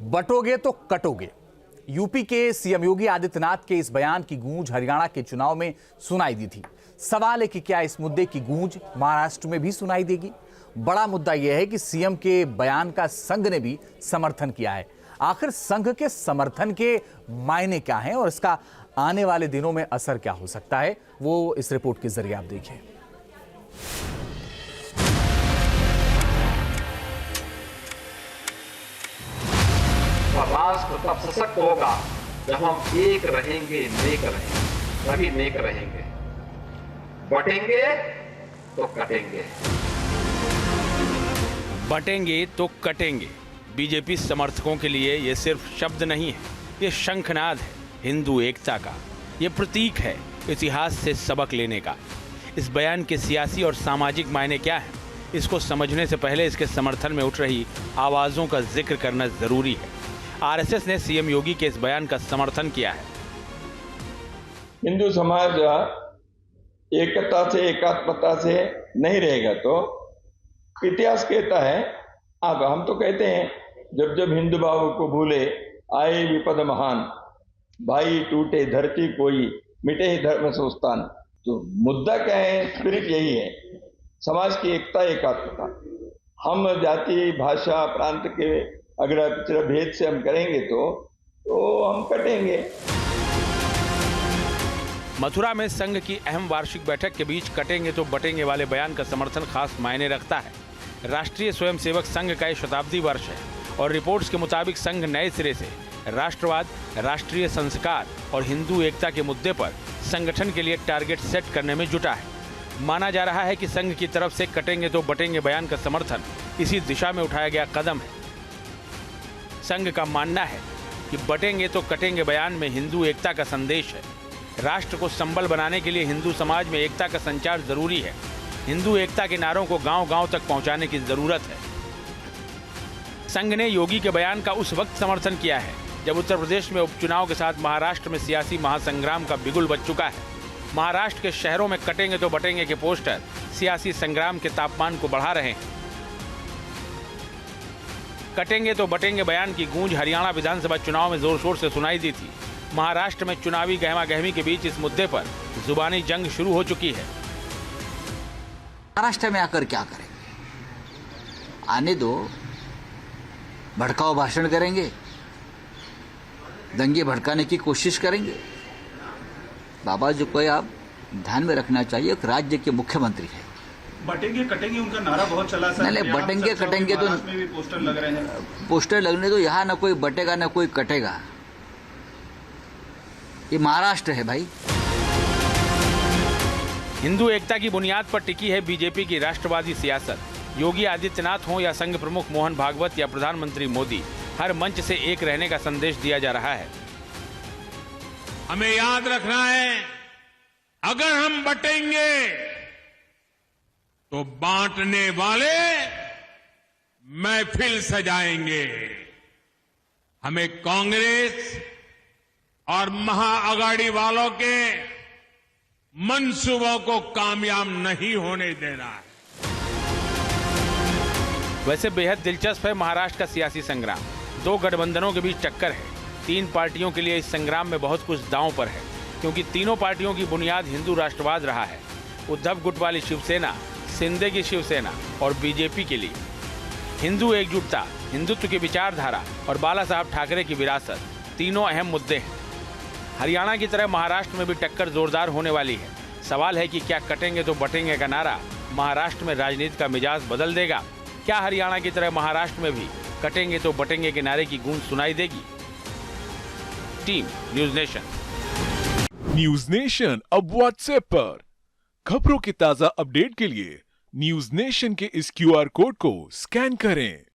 बटोगे तो कटोगे। यूपी के सीएम योगी आदित्यनाथ के इस बयान की गूंज हरियाणा के चुनाव में सुनाई दी थी। सवाल है कि क्या इस मुद्दे की गूंज महाराष्ट्र में भी सुनाई देगी। बड़ा मुद्दा यह है कि सीएम के बयान का संघ ने भी समर्थन किया है। आखिर संघ के समर्थन के मायने क्या हैं और इसका आने वाले दिनों में असर क्या हो सकता है, वो इस रिपोर्ट के जरिए आप देखें। राष्ट्र तब सशक्त होगा जब हम एक रहेंगे, नेक रहेंगे, तभी नेक रहेंगे। बटेंगे तो कटेंगे। बटेंगे तो कटेंगे। बीजेपी समर्थकों के लिए ये सिर्फ शब्द नहीं है, ये शंखनाद है हिंदू एकता का। ये प्रतीक है इतिहास से सबक लेने का। इस बयान के सियासी और सामाजिक मायने क्या हैं, इसको समझने से पहले इसके समर्थन में उठ रही आवाजों का जिक्र करना जरूरी है। आरएसएस ने सीएम योगी के इस बयान का समर्थन किया है। हिंदू समाज एकता से, एकात्मता से नहीं रहेगा तो इतिहास कहता है। अब हम तो कहते हैं जब जब हिंदू भाव को भूले आए विपद महान, भाई टूटे धरती कोई, मिटे ही धर्म संस्थान। तो मुद्दा क्या है? स्पिरिट यही है, समाज की एकता, एकात्मता। हम जाति, भाषा, प्रांत के अगर पिछड़ा भेद से हम करेंगे तो हम कटेंगे। मथुरा में संघ की अहम वार्षिक बैठक के बीच कटेंगे तो बटेंगे वाले बयान का समर्थन खास मायने रखता है। राष्ट्रीय स्वयंसेवक संघ का ये शताब्दी वर्ष है और रिपोर्ट्स के मुताबिक संघ नए सिरे से राष्ट्रवाद, राष्ट्रीय संस्कार और हिंदू एकता के मुद्दे पर संगठन के लिए टारगेट सेट करने में जुटा है। माना जा रहा है कि संघ की तरफ से कटेंगे तो बटेंगे बयान का समर्थन इसी दिशा में उठाया गया कदम है। संघ का मानना है कि बटेंगे तो कटेंगे बयान में हिंदू एकता का संदेश है। राष्ट्र को संबल बनाने के लिए हिंदू समाज में एकता का संचार जरूरी है। हिंदू एकता के नारों को गांव-गांव तक पहुंचाने की जरूरत है। संघ ने योगी के बयान का उस वक्त समर्थन किया है जब उत्तर प्रदेश में उपचुनाव के साथ महाराष्ट्र में सियासी महासंग्राम का बिगुल बज चुका है। महाराष्ट्र के शहरों में कटेंगे तो बटेंगे के पोस्टर सियासी संग्राम के तापमान को बढ़ा रहे हैं। कटेंगे तो बटेंगे बयान की गूंज हरियाणा विधानसभा चुनाव में जोर शोर से सुनाई दी थी। महाराष्ट्र में चुनावी गहमा-गहमी के बीच इस मुद्दे पर जुबानी जंग शुरू हो चुकी है। महाराष्ट्र में आकर क्या करेंगे? आने दो, भड़काऊ भाषण करेंगे, दंगे भड़काने की कोशिश करेंगे। बाबा जी को आप ध्यान में रखना चाहिए, एक राज्य के मुख्यमंत्री है। बटेंगे कटेंगे उनका नारा बहुत चला सर। नहीं, बटेंगे कटेंगे तो में भी पोस्टर लग रहे हैं। पोस्टर लगने तो यहाँ ना कोई बटेगा ना कोई कटेगा। ये महाराष्ट्र है भाई। हिंदू एकता की बुनियाद पर टिकी है बीजेपी की राष्ट्रवादी सियासत। योगी आदित्यनाथ हो या संघ प्रमुख मोहन भागवत या प्रधानमंत्री मोदी, हर मंच से एक रहने का संदेश दिया जा रहा है। हमें याद रखना है, अगर हम बटेंगे तो बांटने वाले महफिल सजाएंगे। हमें कांग्रेस और महाअघाड़ी वालों के मंसूबों को कामयाब नहीं होने देना है। वैसे बेहद दिलचस्प है महाराष्ट्र का सियासी संग्राम। दो गठबंधनों के बीच टक्कर है। तीन पार्टियों के लिए इस संग्राम में बहुत कुछ दांव पर है, क्योंकि तीनों पार्टियों की बुनियाद हिंदू राष्ट्रवाद रहा है। उद्धव गुट वाली शिवसेना, शिंदे की शिवसेना और बीजेपी के लिए हिंदू एकजुटता, हिंदुत्व की विचारधारा और बाला साहब ठाकरे की विरासत, तीनों अहम मुद्दे हैं। हरियाणा की तरह महाराष्ट्र में भी टक्कर जोरदार होने वाली है। सवाल है कि क्या कटेंगे तो बटेंगे का नारा महाराष्ट्र में राजनीति का मिजाज बदल देगा? क्या हरियाणा की तरह महाराष्ट्र में भी कटेंगे तो बटेंगे के नारे की गूंज सुनाई देगी? Team news nation. News nation अब व्हाट्सएप पर खबरों की ताजा अपडेट के लिए न्यूज नेशन के इस क्यूआर कोड को स्कैन करें।